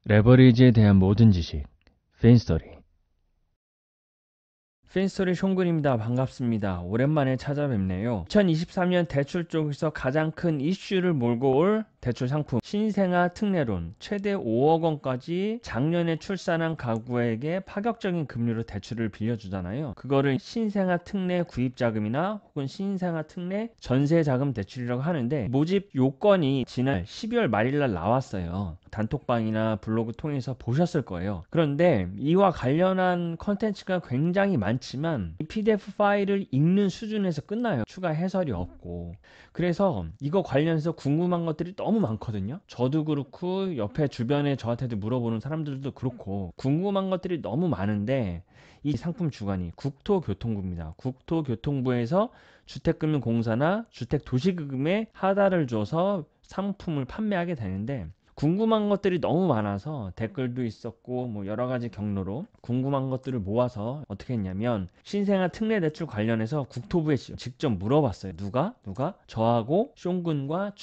레버리지에 대한 모든 지식, 핀스토리. 핀스토리 숑군입니다. 반갑습니다. 오랜만에 찾아뵙네요. 2023년 대출 쪽에서 가장 큰 이슈를 몰고 올 대출 상품 신생아 특례론 최대 5억 원까지 작년에 출산한 가구에게 파격적인 금리로 대출을 빌려주잖아요. 그거를 신생아 특례 구입자금이나 혹은 신생아 특례 전세자금 대출이라고 하는데, 모집 요건이 지난 12월 말일날 나왔어요. 단톡방이나 블로그 통해서 보셨을 거예요. 그런데 이와 관련한 컨텐츠가 굉장히 많지만 이 PDF 파일을 읽는 수준에서 끝나요. 추가 해설이 없고. 그래서 이거 관련해서 궁금한 것들이 너무 많거든요. 저도 그렇고 옆에 주변에 저한테도 물어보는 사람들도 그렇고 궁금한 것들이 너무 많은데, 이 상품 주관이 국토교통부입니다. 국토교통부에서 주택금융공사나 주택도시금에 하달을 줘서 상품을 판매하게 되는데, 궁금한 것들이 너무 많아서 댓글도 있었고 뭐 여러 가지 경로로 궁금한 것들을 모아서 어떻게 했냐면, 신생아 특례 대출 관련해서 국토부에 직접 물어봤어요. 누가? 저하고 숑군과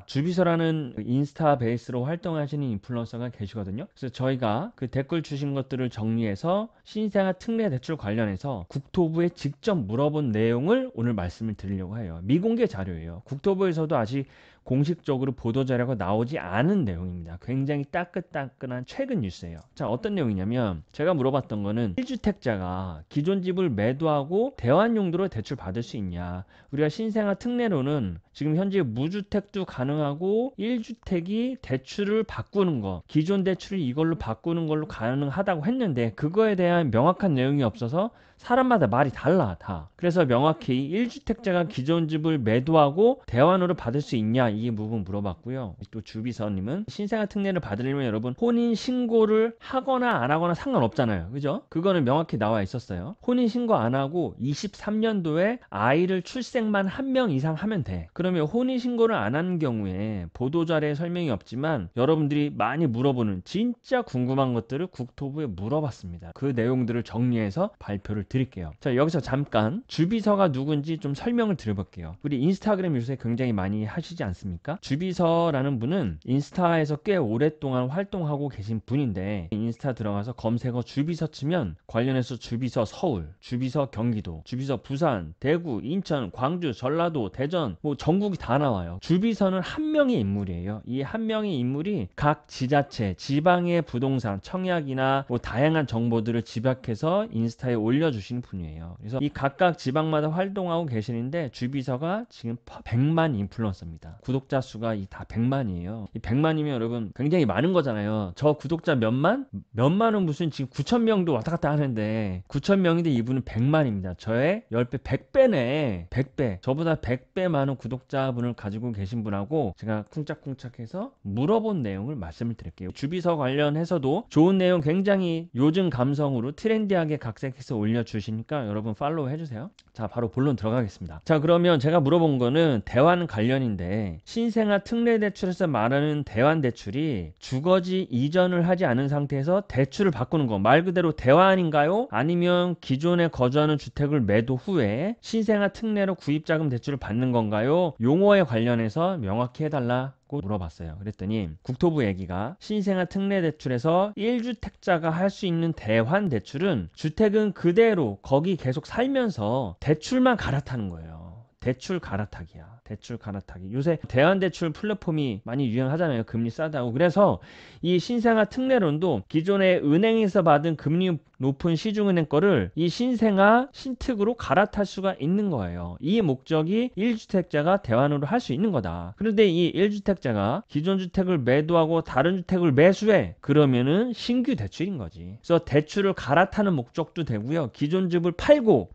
주비서라는 인스타 베이스로 활동하시는 인플루언서가 계시거든요. 그래서 저희가 그 댓글 주신 것들을 정리해서 신생아 특례 대출 관련해서 국토부에 직접 물어본 내용을 오늘 말씀을 드리려고 해요. 미공개 자료예요. 국토부에서도 아직 공식적으로 보도자료가 나오지 않은 내용입니다. 굉장히 따끈따끈한 최근 뉴스예요. 자, 어떤 내용이냐면, 제가 물어봤던 거는 1주택자가 기존 집을 매도하고 대환 용도로 대출 받을 수 있냐. 우리가 신생아 특례로는 지금 현재 무주택도 가능하고 1주택이 대출을 바꾸는 거, 기존 대출을 이걸로 바꾸는 걸로 가능하다고 했는데, 그거에 대한 명확한 내용이 없어서 사람마다 말이 달라 다. 그래서 명확히 1주택자가 기존 집을 매도하고 대환으로 받을 수 있냐, 이 부분 물어봤고요. 또 주비서님은 신생아 특례를 받으려면 여러분 혼인신고를 하거나 안 하거나 상관없잖아요. 그죠? 그거는 명확히 나와 있었어요. 혼인신고 안 하고 23년도에 아이를 출생만 한 명 이상 하면 돼. 그러면 혼인신고를 안 하는 경우에 보도자료에 설명이 없지만 여러분들이 많이 물어보는 진짜 궁금한 것들을 국토부에 물어봤습니다. 그 내용들을 정리해서 발표를 드릴게요. 자, 여기서 잠깐 주비서가 누군지 좀 설명을 드려볼게요. 우리 인스타그램 요새 굉장히 많이 하시지 않습니까? 주비서라는 분은 인스타에서 꽤 오랫동안 활동하고 계신 분인데, 인스타 들어가서 검색어 주비서 치면 관련해서 주비서 서울, 주비서 경기도, 주비서 부산, 대구, 인천, 광주, 전라도, 대전, 뭐 전국이 다 나와요. 주비서는 한 명의 인물이에요. 이 한 명의 인물이 각 지자체, 지방의 부동산, 청약이나 뭐 다양한 정보들을 집약해서 인스타에 올려주시는 분이에요. 그래서 이 각각 지방마다 활동하고 계시는데, 주비서가 지금 100만 인플루언서입니다. 구독자 수가 다 100만이에요. 이 100만이면 여러분 굉장히 많은 거잖아요. 저 구독자 몇만? 몇만은 무슨 지금 9,000명도 왔다 갔다 하는데 9,000명인데 이분은 100만입니다. 저의 10배, 100배네. 100배. 저보다 100배 많은 구독자분을 가지고 계신 분하고 제가 쿵짝쿵짝해서 물어본 내용을 말씀을 드릴게요. 주비서 관련해서도 좋은 내용 굉장히 요즘 감성으로 트렌디하게 각색해서 올려주시니까 여러분 팔로우 해주세요. 자, 바로 본론 들어가겠습니다. 자, 그러면 제가 물어본 거는 대환 관련인데, 신생아 특례 대출에서 말하는 대환 대출이 주거지 이전을 하지 않은 상태에서 대출을 바꾸는 거, 말 그대로 대환인가요? 아니면 기존에 거주하는 주택을 매도 후에 신생아 특례로 구입자금 대출을 받는 건가요? 용어에 관련해서 명확히 해달라 물어봤어요. 그랬더니 국토부 얘기가, 신생아 특례 대출에서 1주택자가 할 수 있는 대환 대출은 주택은 그대로 거기 계속 살면서 대출만 갈아타는 거예요. 대출 갈아타기야. 대출 갈아타기. 요새 대환대출 플랫폼이 많이 유행하잖아요. 금리 싸다고. 그래서 이 신생아 특례론도 기존에 은행에서 받은 금리 높은 시중은행 거를 이 신생아 신특으로 갈아탈 수가 있는 거예요. 이 목적이 1주택자가 대환으로 할 수 있는 거다. 그런데 이 1주택자가 기존 주택을 매도하고 다른 주택을 매수해. 그러면은 신규 대출인 거지. 그래서 대출을 갈아타는 목적도 되고요. 기존 집을 팔고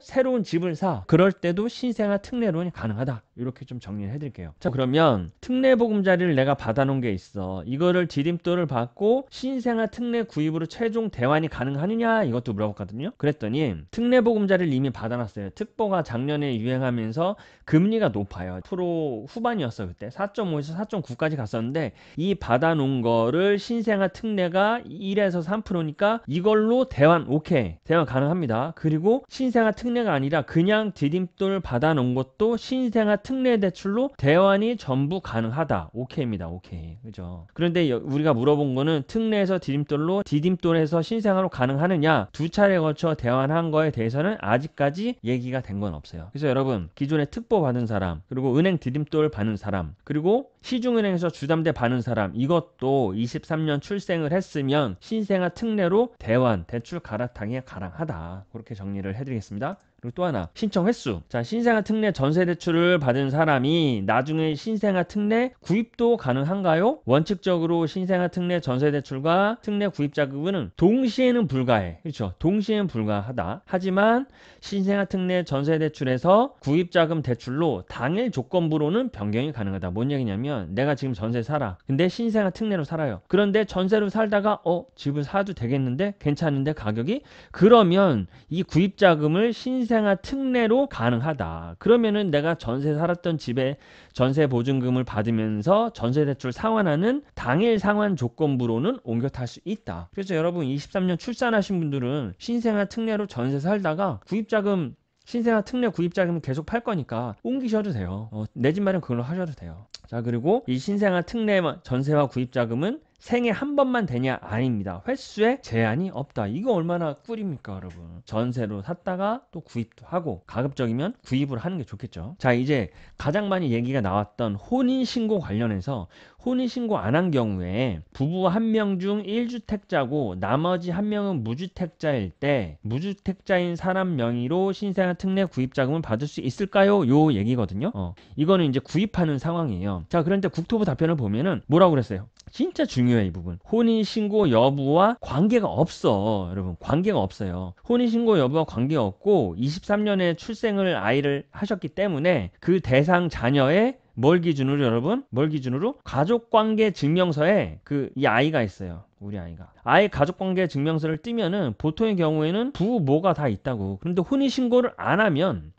새로운 집을 사. 그럴 때도 신생아 특례론이 가능하다. 이렇게 좀 정리를 해드릴게요. 자, 그러면 특례보금자리를 내가 받아놓은 게 있어. 이거를 디딤돌을 받고 신생아 특례 구입으로 최종 대환이 가능하느냐, 이것도 물어봤거든요. 그랬더니 특례보금자리를 이미 받아놨어요. 특보가 작년에 유행하면서 금리가 높아요. 프로 후반이었어. 그때 4.5에서 4.9까지 갔었는데, 이 받아놓은 거를 신생아 특례가 1에서 3%니까 이걸로 대환, 오케이, 대환 가능합니다. 그리고 신생아 특례가 아니라 그냥 디딤돌 받아놓은 것도 신생아 특례 대출로 대환이 전부 가능하다. 오케이입니다. 오케이. 그죠? 그런데 우리가 물어본 거는 특례에서 디딤돌에서 신생아로 가능하느냐, 두 차례 걸쳐 대환한 거에 대해서는 아직까지 얘기가 된 건 없어요. 그래서 여러분, 기존에 특보 받은 사람, 그리고 은행 디딤돌 받은 사람, 그리고 시중은행에서 주담대 받은 사람, 이것도 23년 출생을 했으면 신생아 특례로 대환, 대출 갈아타기가 가능하다. 그렇게 정리를 해드리겠습니다. 그리고 또 하나, 신청 횟수. 자, 신생아 특례 전세 대출을 받은 사람이 나중에 신생아 특례 구입도 가능한가요? 원칙적으로 신생아 특례 전세 대출과 특례 구입 자금은 동시에는 불가해. 그렇죠? 동시에는 불가하다. 하지만 신생아 특례 전세 대출에서 구입 자금 대출로 당일 조건부로는 변경이 가능하다. 뭔 얘기냐면, 내가 지금 전세 살아. 근데 신생아 특례로 살아요. 그런데 전세로 살다가 집을 사도 되겠는데? 괜찮은데 가격이? 그러면 이 구입 자금을 신생아 특례로 가능하다. 그러면은 내가 전세 살았던 집에 전세 보증금을 받으면서 전세 대출 상환하는 당일 상환 조건부로는 옮겨 탈 수 있다. 그래서 여러분, 23년 출산하신 분들은 신생아 특례로 전세 살다가 구입자금, 신생아 특례 구입자금 계속 팔 거니까 옮기셔도 돼요. 내 집 마련 그걸로 하셔도 돼요. 자, 그리고 이 신생아 특례 전세와 구입자금은 생애 한 번만 되냐? 아닙니다. 횟수에 제한이 없다. 이거 얼마나 꿀입니까, 여러분? 전세로 샀다가 또 구입도 하고, 가급적이면 구입을 하는 게 좋겠죠. 자, 이제 가장 많이 얘기가 나왔던 혼인신고 관련해서, 혼인신고 안 한 경우에 부부 한 명 중 1주택자고 나머지 한 명은 무주택자일 때 무주택자인 사람 명의로 신생아 특례 구입자금을 받을 수 있을까요? 요 얘기거든요. 이거는 이제 구입하는 상황이에요. 자, 그런데 국토부 답변을 보면은 뭐라고 그랬어요? 진짜 중요해, 이 부분. 혼인신고 여부와 관계가 없어. 여러분, 관계가 없어요. 혼인신고 여부와 관계가 없고 23년에 출생을 아이를 하셨기 때문에 그 대상 자녀의 뭘 기준으로, 여러분? 뭘 기준으로? 가족관계 증명서에 이 아이가 있어요. 우리 아이가. 아이 가족관계 증명서를 띄면은 보통의 경우에는 부모가 다 있다고. 그런데 혼인신고를 안 하면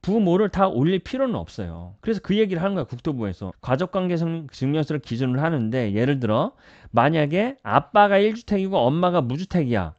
부모를 다 올릴 필요는 없어요. 그래서 그 얘기를 하는 거야, 국토부에서. 가족관계 증명서를 기준으로 하는데, 예를 들어 만약에 아빠가 1주택이고 엄마가 무주택이야.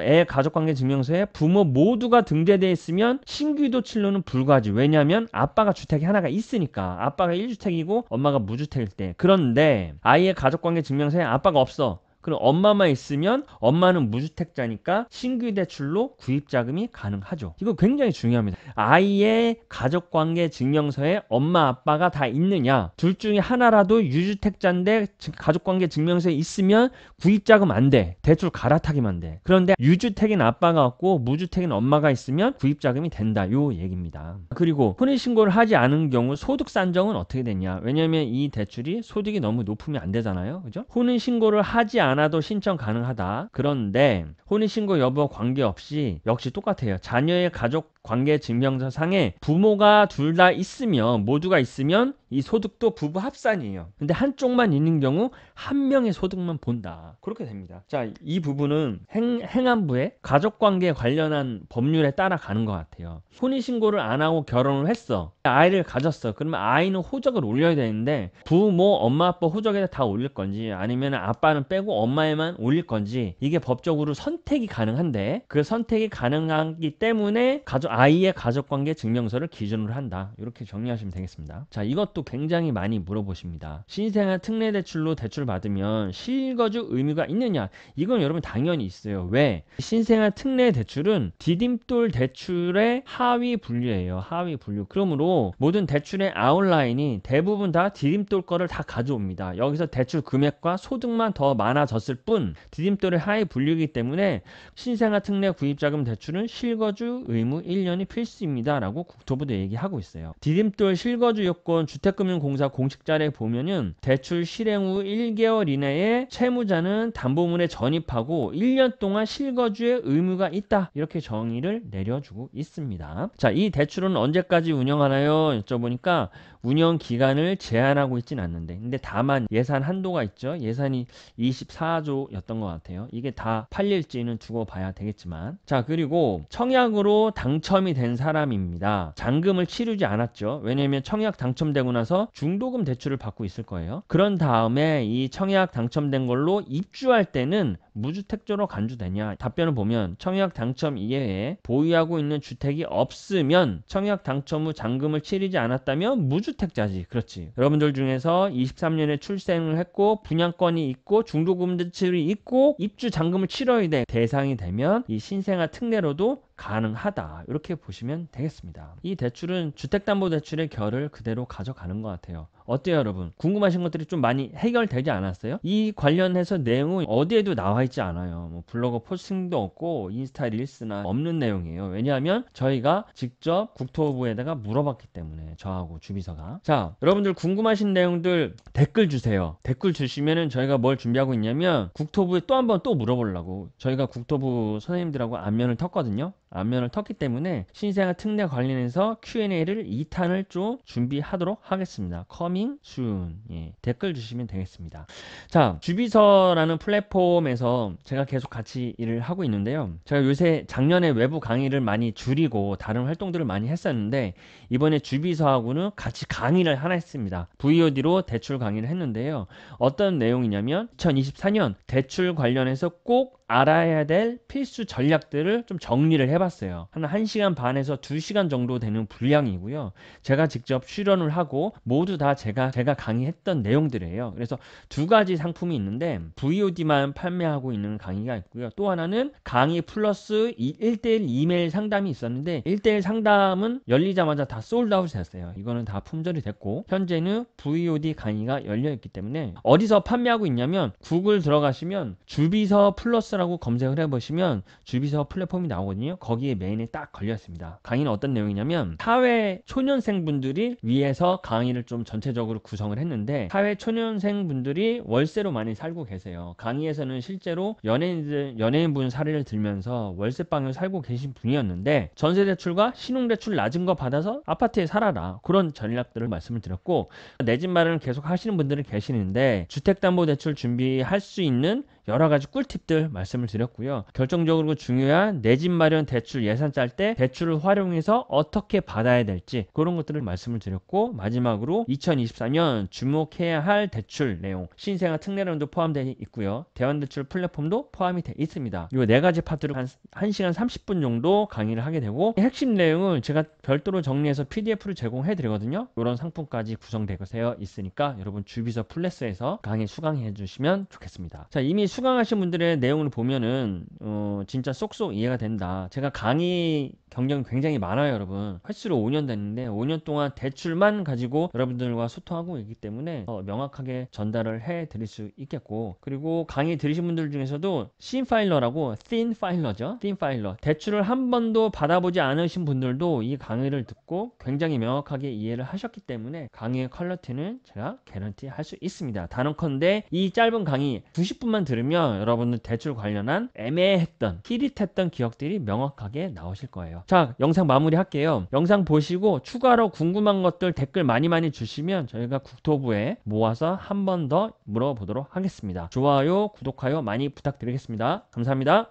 애 가족관계 증명서에 부모 모두가 등재되어 있으면 신규도 칠로는 불가하지. 왜냐하면 아빠가 주택이 하나가 있으니까. 아빠가 1주택이고 엄마가 무주택일 때. 그런데 아이의 가족관계 증명서에 아빠가 없어. 그럼 엄마만 있으면 엄마는 무주택자니까 신규 대출로 구입 자금이 가능하죠. 이거 굉장히 중요합니다. 아이의 가족관계 증명서에 엄마 아빠가 다 있느냐, 둘 중에 하나라도 유주택자인데 가족관계 증명서에 있으면 구입 자금 안 돼. 대출 갈아타기만 돼. 그런데 유주택인 아빠가 없고 무주택인 엄마가 있으면 구입 자금이 된다. 요 얘기입니다. 그리고 혼인신고를 하지 않은 경우 소득 산정은 어떻게 되냐? 왜냐면 이 대출이 소득이 너무 높으면 안 되잖아요. 그죠? 혼인신고를 하지 않아도 신청 가능하다. 그런데 혼인신고 여부와 관계없이 역시 똑같아요. 자녀의 가족관계 증명서상에 부모가 둘 다 있으면, 모두가 있으면 이 소득도 부부 합산이에요. 근데 한쪽만 있는 경우 한 명의 소득만 본다. 그렇게 됩니다. 자, 이 부분은 행안부의 가족관계 관련한 법률에 따라가는 것 같아요. 혼인신고를 안 하고 결혼을 했어. 아이를 가졌어. 그러면 아이는 호적을 올려야 되는데 부모, 엄마, 아빠 호적에다 다 올릴 건지, 아니면 아빠는 빼고 엄마에만 올릴 건지, 이게 법적으로 선택이 가능한데, 그 선택이 가능하기 때문에 아이의 가족관계 증명서를 기준으로 한다. 이렇게 정리하시면 되겠습니다. 자, 이것도 굉장히 많이 물어보십니다. 신생아 특례 대출로 대출 받으면 실거주 의무가 있느냐? 이건 여러분 당연히 있어요. 왜? 신생아 특례 대출은 디딤돌 대출의 하위 분류예요. 하위 분류. 그러므로 모든 대출의 아웃라인이 대부분 다 디딤돌 거를 다 가져옵니다. 여기서 대출 금액과 소득만 더 많아졌을 뿐 디딤돌의 하위 분류이기 때문에 신생아 특례 구입자금 대출은 실거주 의무 1년이 필수입니다. 라고 국토부도 얘기하고 있어요. 디딤돌 실거주 요건 주택금융공사 공식자료에 보면은 대출 실행 후 1개월 이내에 채무자는 담보물에 전입하고 1년 동안 실거주의 의무가 있다. 이렇게 정의를 내려주고 있습니다. 자, 이 대출은 언제까지 운영하나요? 여쭤보니까 운영 기간을 제한하고 있진 않는데, 근데 다만 예산 한도가 있죠. 예산이 23 4조였던 것 같아요. 이게 다 팔릴지는 두고 봐야 되겠지만. 자, 그리고 청약으로 당첨이 된 사람입니다. 잔금을 치르지 않았죠. 왜냐면 청약 당첨되고 나서 중도금 대출을 받고 있을 거예요. 그런 다음에 이 청약 당첨된 걸로 입주할 때는 무주택자로 간주되냐? 답변을 보면 청약 당첨 이외에 보유하고 있는 주택이 없으면 청약 당첨 후 잔금을 치르지 않았다면 무주택자지. 그렇지. 여러분들 중에서 23년에 출생을 했고 분양권이 있고 중도금 대출이 있고 입주 잔금을 치러야 돼. 대상이 되면 이 신생아 특례로도 가능하다. 이렇게 보시면 되겠습니다. 이 대출은 주택담보대출의 결을 그대로 가져가는 것 같아요. 어때요, 여러분? 궁금하신 것들이 좀 많이 해결되지 않았어요? 이 관련해서 내용은 어디에도 나와 있지 않아요. 뭐 블로그 포스팅도 없고 인스타 릴스나 없는 내용이에요. 왜냐하면 저희가 직접 국토부에다가 물어봤기 때문에, 저하고 주비서가. 자, 여러분들 궁금하신 내용들 댓글 주세요. 댓글 주시면은 저희가 뭘 준비하고 있냐면 국토부에 또 한 번 또 물어보려고 저희가 국토부 선생님들하고 안면을 텄거든요. 안면을 텄기 때문에 신생아 특례 관련해서 Q&A를 2탄을 좀 준비하도록 하겠습니다. Coming soon. 예, 댓글 주시면 되겠습니다. 자, 주비서라는 플랫폼에서 제가 계속 같이 일을 하고 있는데요. 제가 요새 작년에 외부 강의를 많이 줄이고 다른 활동들을 많이 했었는데 이번에 주비서하고는 같이 강의를 하나 했습니다. VOD로 대출 강의를 했는데요. 어떤 내용이냐면 2024년 대출 관련해서 꼭 알아야 될 필수 전략들을 좀 정리를 해봤어요. 한 1시간 반에서 2시간 정도 되는 분량이고요. 제가 직접 출연을 하고 모두 다 제가 강의했던 내용들이에요. 그래서 두 가지 상품이 있는데 VOD만 판매하고 있는 강의가 있고요. 또 하나는 강의 플러스 1대1 이메일 상담이 있었는데 1대1 상담은 열리자마자 다 솔드아웃이 됐어요. 이거는 다 품절이 됐고 현재는 VOD 강의가 열려있기 때문에 어디서 판매하고 있냐면 구글 들어가시면 주비서 플러스라고 검색을 해보시면 주비서 플랫폼이 나오거든요. 거기에 메인에 딱 걸렸습니다. 강의는 어떤 내용이냐면 사회 초년생분들이 위해서 강의를 좀 전체적으로 구성을 했는데 사회 초년생분들이 월세로 많이 살고 계세요. 강의에서는 실제로 연예인분 사례를 들면서 월세방을 살고 계신 분이었는데 전세대출과 신용대출 낮은 거 받아서 아파트에 살아라. 그런 전략들을 말씀을 드렸고 내 집 마련을 계속 하시는 분들이 계시는데 주택담보대출 준비할 수 있는 여러 가지 꿀팁들 말씀을 드렸고요. 결정적으로 중요한 내 집 마련 대출 예산 짤 때 대출을 활용해서 어떻게 받아야 될지 그런 것들을 말씀을 드렸고 마지막으로 2024년 주목해야 할 대출 내용 신생아 특례론도 포함되어 있고요. 대환대출 플랫폼도 포함이 되어 있습니다. 이 네 가지 파트로 한 1시간 30분 정도 강의를 하게 되고 핵심 내용을 제가 별도로 정리해서 PDF로 제공해 드리거든요. 이런 상품까지 구성되어 있으니까 여러분 주비서 플러스에서 강의 수강해 주시면 좋겠습니다. 자, 이미 수강하신 분들의 내용을 보면은 진짜 쏙쏙 이해가 된다. 제가 강의 경력이 굉장히 많아요, 여러분. 횟수로 5년 됐는데 5년 동안 대출만 가지고 여러분들과 소통하고 있기 때문에 명확하게 전달을 해 드릴 수 있겠고 그리고 강의 들으신 분들 중에서도 씬파일러라고 thin 파일러죠. thin 파일러. 대출을 한 번도 받아보지 않으신 분들도 이 강의를 듣고 굉장히 명확하게 이해를 하셨기 때문에 강의의 퀄리티는 제가 개런티 할 수 있습니다. 단언컨대 이 짧은 강의 90분만 들으면 여러분들 대출 관련한 애매했던 희릿했던 기억들이 명확하게 나오실 거예요. 자, 영상 마무리 할게요. 영상 보시고 추가로 궁금한 것들 댓글 많이 주시면 저희가 국토부에 모아서 한 번 더 물어보도록 하겠습니다. 좋아요, 구독하여 많이 부탁드리겠습니다. 감사합니다.